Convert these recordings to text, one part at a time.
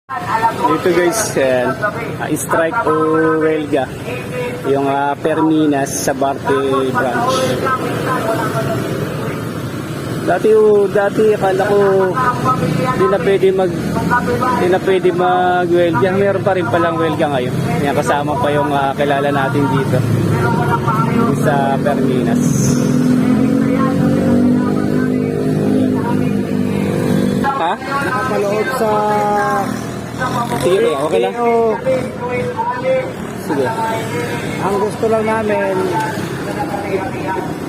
Dito guys, strike o welga yung Perminas sa Barte branch. Dati akala ko hindi na pwede mag-welga. Meron pa rin palang welga ngayon. Yan, kasama pa yung kilala natin dito sa Perminas. Ha? Nakapaloob sa Sige, okay lang. Sige. Ang gusto lang namin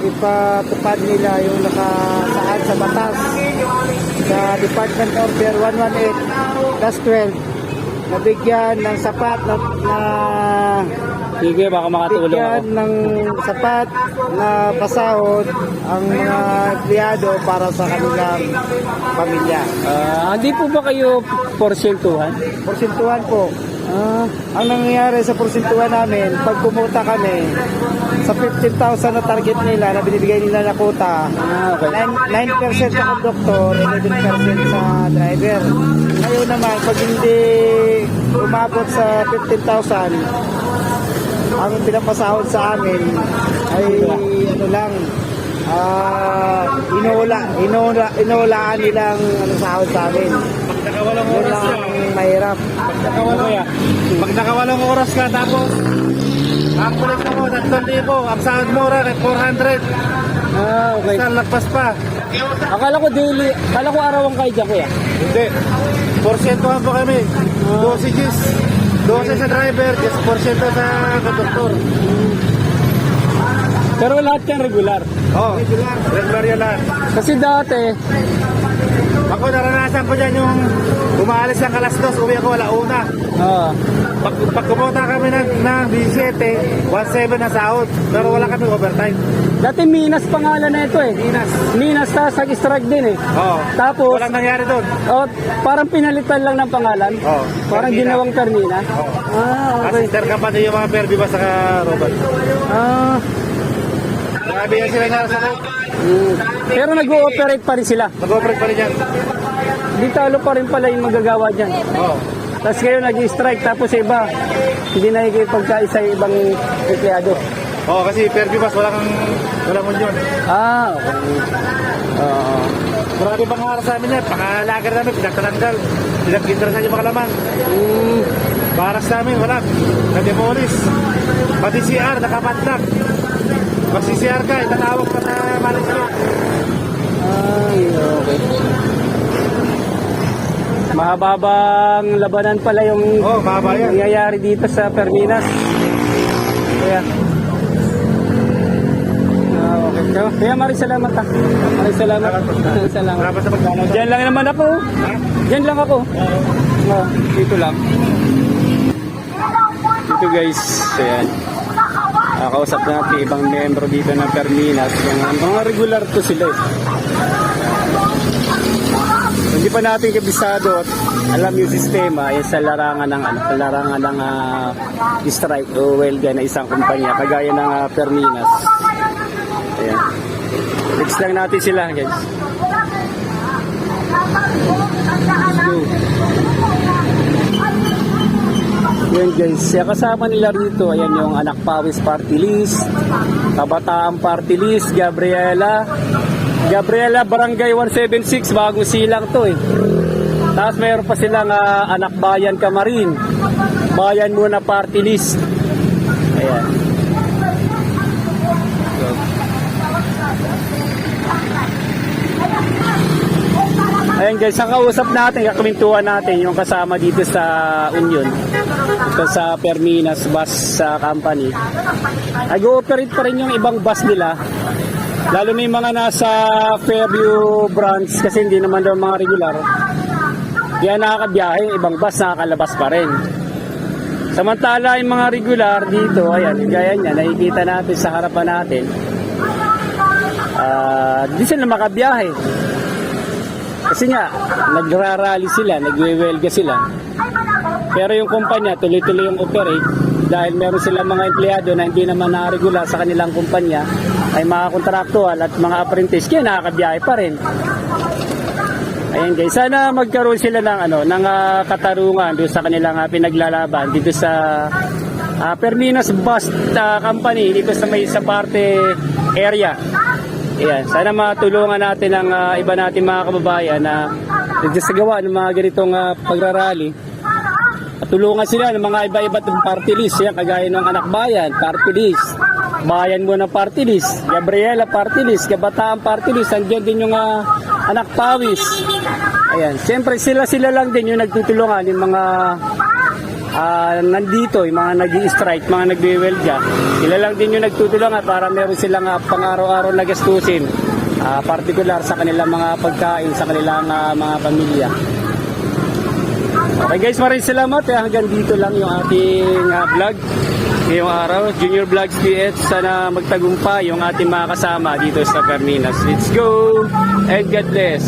ipatupad nila yung nakasaad sa batas sa Department Order 118-12 na bigyan ng sapat na Sige, baka makatulong bigyan ako. ng sapat na pasahod ang mga empleyado para sa kanilang pamilya. Hindi po ba kayo porsyentuhan? Porsentuhan po. Ang nangyayari sa porsentuhan namin, pag kumuta kami, sa 15,000 na target nila na binibigay nila na quota, Okay. 9% sa conductor, 11% sa driver. Ngayon naman, pag hindi umabot sa 15,000, ang pinapasahod sa amin ay ano lang, inulaan nilang sahod sa amin. Yun lang ang mahirap. Pag nakawalong oras ka tapos ang kulit mo 3,000, ang sahod mo 400. Okay. Saan lagpas pa? Akala ko araw ang kayo dyan, kuya. Hindi. Porsyentuhan po kami. 12 Gs. 12 sa driver, 10% sa conductor. Pero lahat yan regular. Regular yan lahat. Kasi dati, Ako naranasan ko dyan yung umaalis ng alas 2, uwi ako alauna. Pag kumota kami ng 17, 1.7 na sahod. Pero wala kami overtime. dati Minas pangalan na ito eh. Minas tas nag-strike din eh. Tapos, Walang nangyari doon. parang pinalitan lang ng pangalan. Parang Permina. ginawang Permina. Okay. Kasi intercompany yung mga Perbiba sa Robert. Grabe yan sila narasagot. Pero nag-ooperate pa rin sila. Nag-operate pa rin yan. Di talo pa rin pala yung magagawa dyan. Tapos kayo nag-strike, tapos iba, hindi nakikipagkaisa yung ibang empleyado. Kasi Perbibas walang union. Okay. Grabe pang harap sa amin yan. Pangalagar namin, pinagtalanggal. Pinag-intersan yung mga laman. Baras namin, wala. Nag-demolis. Pati CR, nakapantak. Pag si CR ka, itatawag ka na management. Okay. Mahababang labanan pala yung mahaba yan. nangyayari dito sa Perminas. Kaya, okay. Kaya maraming salamat ha. Maraming salamat. Salamat. Salamat sa pagdalaw. Diyan lang naman ako. Diyan lang ako. Dito lang. Dito guys. Ayan. Kausap natin ibang membro dito ng Perminas. Mga regular to sila eh. Hindi pa natin kabisado at alam yung sistema ay sa larangan ng strike o welga na isang kumpanya kagaya ng Perminas. Ayan. Next lang natin sila guys. Let's go. Yan guys, kasama nila rito, ayan yung Anak Pawis Party List, Kabataan Party List, Gabriela Barangay 176, bagong silang to eh. Tapos mayroon pa silang Anak Bayan Kamarin, Bayan Muna Party List. Ayan. Ayan guys, ang kausap natin, kakamintuhan natin yung kasama dito sa Union, ito sa Perminas Bus Company. Nag-ooperate pa rin yung ibang bus nila, lalo na yung mga nasa Fairview branch kasi hindi naman daw mga regular. Kaya nakakabiyahe, yung ibang bus nakakalabas pa rin. Samantala yung mga regular dito, ayan, gaya niya, nakikita natin sa harapan natin, di sila makabiyahe. Kasi nga, nagrarally sila, nagwewelga sila. Pero yung kumpanya, tuloy-tuloy yung operate dahil meron silang mga empleyado na hindi naman na-regular sa kanilang kumpanya, ay mga kontraktual at mga apprentice, kaya nakakabiyahe pa rin. Ayan guys, sana magkaroon sila ng katarungan doon sa kanilang pinaglalaban dito sa Perminas Bus Company dito sa may sa parte area. Ayan, sana matulungan natin ang iba natin mga kababayan na dito sa gawa ng mga ganitong pagrarally. At tulungan sila ng mga iba-iba ng party list. Yan, kagaya ng Anak Bayan, party list. Bayan mo ng party list. Gabriela party list. Kabataan party list. Andiyan din yung Anak Pawis. Ayan, siyempre sila lang din yung nagtutulungan yung mga nandito, yung mga nag-i-strike, mga nagbe-welga. Sila lang din yung nagtutulungan para meron silang pang-araw-araw na gastusin, particular sa kanilang mga pagkain, sa kanilang mga pamilya. Okay guys, maraming salamat. Hanggang dito lang yung ating vlog ngayong araw. Junior Vlogs PH, sana magtagumpay yung ating mga kasama dito sa Perminas. Let's go and God bless.